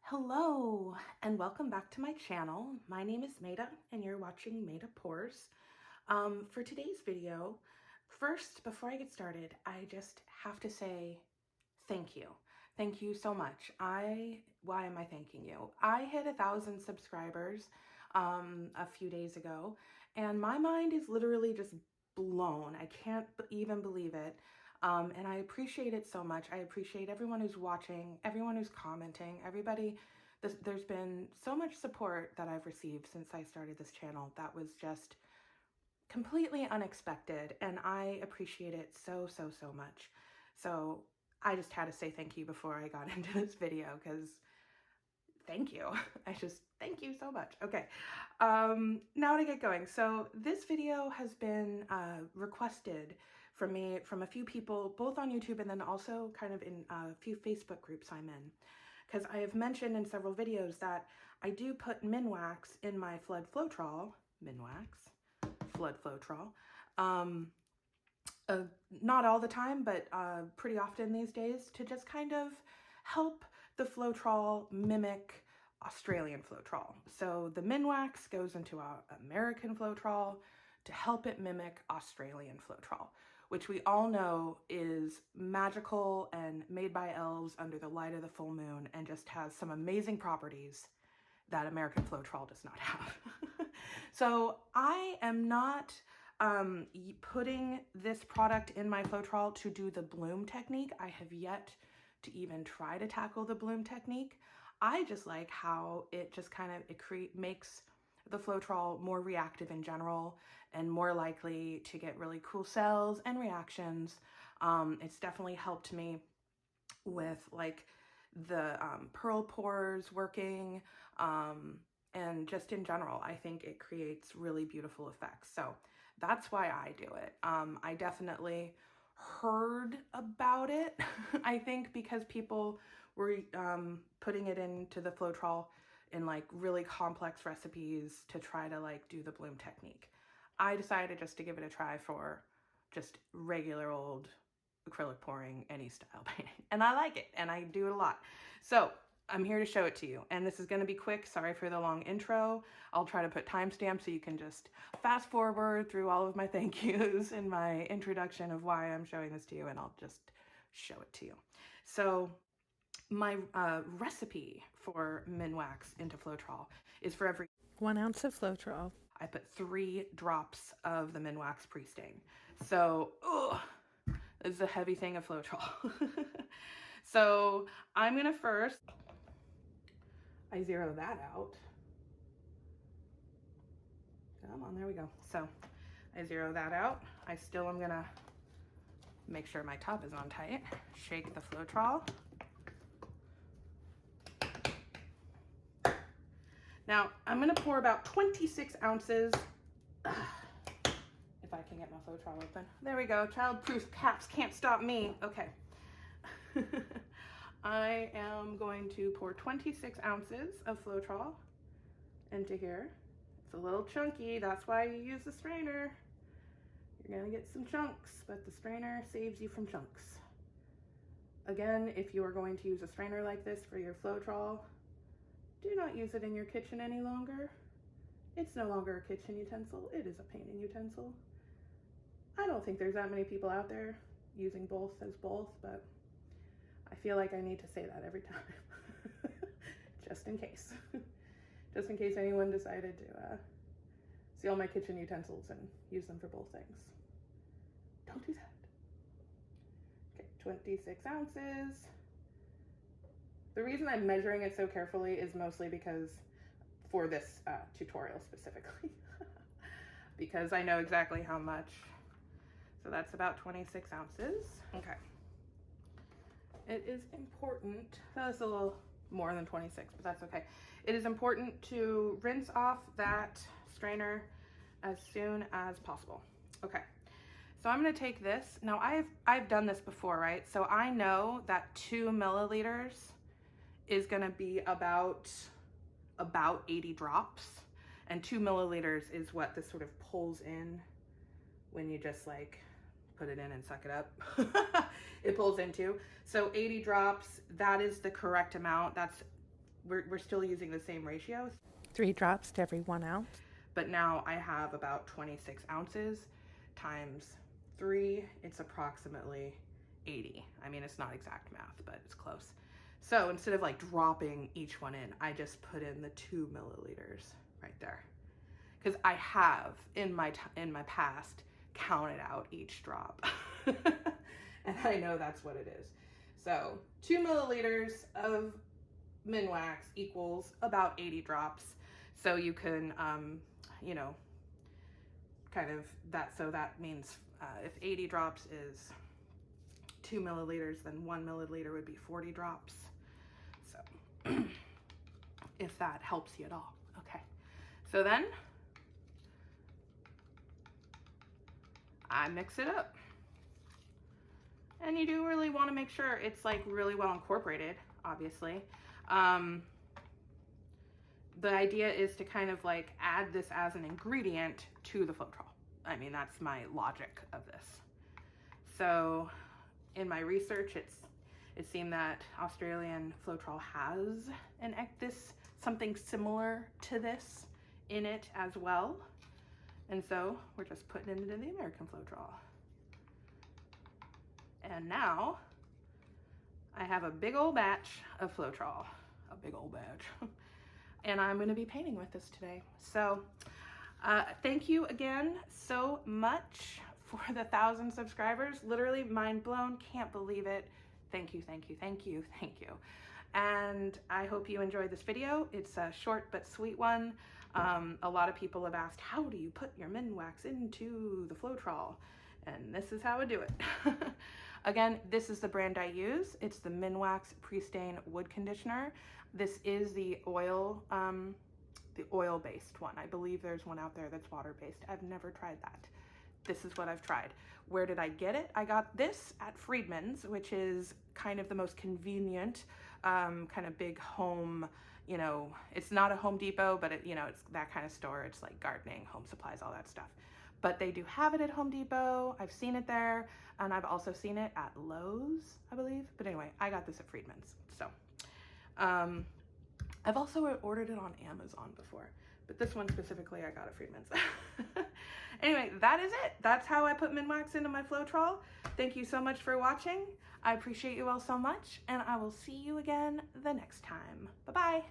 Hello and welcome back to my channel. My name is Maida and you're watching Maida Pours. For today's video, first, before I get started, I just have to say thank you. Thank you so much. Why am I thanking you? I hit 1,000 subscribers a few days ago and my mind is literally just blown. I can't even believe it. And I appreciate it so much. I appreciate everyone who's watching, everyone who's commenting, everybody. There's been so much support that I've received since I started this channel. That was just completely unexpected, and I appreciate it so much. So I just had to say thank you before I got into this video, because thank you. Thank you so much. Okay, now to get going. So this video has been requested from me from a few people, both on YouTube and then also kind of in a few Facebook groups I'm in. Because I have mentioned in several videos that I do put Minwax in my Floetrol, Minwax, Floetrol. Not all the time, but pretty often these days, to just kind of help the Floetrol mimic Australian Floetrol. So the Minwax goes into our American Floetrol to help it mimic Australian Floetrol, which we all know is magical and made by elves under the light of the full moon and just has some amazing properties that American Floetrol does not have. So I am not putting this product in my Floetrol to do the bloom technique. I have yet to even try to tackle the bloom technique. I just like how it just kind of makes the Floetrol more reactive in general and more likely to get really cool cells and reactions. It's definitely helped me with like the pearl pores working, and just in general, I think it creates really beautiful effects. So that's why I do it. I definitely heard about it, I think because people were putting it into the Floetrol in like really complex recipes to try to like do the bloom technique. I decided just to give it a try for just regular old acrylic pouring any style painting, and I like it and I do it a lot. So I'm here to show it to you, and this is going to be quick. Sorry for the long intro. I'll try to put timestamps so you can just fast forward through all of my thank yous in my introduction of why I'm showing this to you, and I'll just show it to you. So my recipe for Minwax into Floetrol is for every 1 ounce of Floetrol, I put 3 drops of the Minwax Pre stain. So, this is a heavy thing of Floetrol. So I'm gonna first, I zero that out. Come on, there we go. So I zero that out. I still am gonna make sure my top is on tight. Shake the Floetrol. Now I'm gonna pour about 26 ounces. If I can get my Floetrol open. There we go. Childproof caps can't stop me. Okay. I am going to pour 26 ounces of Floetrol into here. It's a little chunky, that's why you use the strainer. You're gonna get some chunks, but the strainer saves you from chunks. Again, if you are going to use a strainer like this for your Floetrol, do not use it in your kitchen any longer. It's no longer a kitchen utensil, it is a painting utensil. I don't think there's that many people out there using both as both, but I feel like I need to say that every time, just in case. Just in case anyone decided to steal my kitchen utensils and use them for both things. Don't do that. Okay, 26 ounces. The reason I'm measuring it so carefully is mostly because for this tutorial specifically, because I know exactly how much. So that's about 26 ounces. Okay. It is important, that's a little more than 26, but that's okay. It is important to rinse off that strainer as soon as possible. Okay, so I'm gonna take this. Now I've done this before, right? So I know that 2 milliliters is gonna be about 80 drops, and 2 milliliters is what this sort of pulls in when you just like put it in and suck it up. It pulls into. So 80 drops, that is the correct amount. That's we're still using the same ratio. 3 drops to every 1 ounce. But now I have about 26 ounces times 3. It's approximately 80. I mean, it's not exact math, but it's close. So instead of like dropping each one in, I just put in the 2 milliliters right there. Because I have in my past counted out each drop. And I know that's what it is. So 2 milliliters of Minwax equals about 80 drops. So you can, you know, kind of that. So that means if 80 drops is 2 milliliters, then 1 milliliter would be 40 drops. So if that helps you at all. Okay. So then I mix it up. And you do really want to make sure it's like really well incorporated, obviously. The idea is to kind of like add this as an ingredient to the Floetrol. I mean, that's my logic of this. So in my research, it seemed that Australian Floetrol has something similar to this in it as well. And so we're just putting it into the American Floetrol. And now I have a big old batch of Floetrol, a big old batch. And I'm going to be painting with this today. So thank you again so much for the 1,000 subscribers. Literally mind blown. Can't believe it. Thank you, thank you, thank you, thank you. And I hope you enjoyed this video. It's a short but sweet one. A lot of people have asked, how do you put your Minwax into the Floetrol? And this is how I do it. Again, this is the brand I use. It's the Minwax Pre Wood Conditioner. This is the oil-based one. I believe there's one out there that's water-based. I've never tried that. This is what I've tried. Where did I get it? I got this at Friedman's, which is kind of the most convenient, kind of big home, you know, it's not a Home Depot, but it, you know, it's that kind of store. It's like gardening, home supplies, all that stuff. But they do have it at Home Depot. I've seen it there, and I've also seen it at Lowe's, I believe. But anyway, I got this at Friedman's. So I've also ordered it on Amazon before, but this one specifically I got at Friedman's. Anyway, that is it. That's how I put Minwax into my Floetrol. Thank you so much for watching. I appreciate you all so much, and I will see you again the next time. Bye-bye.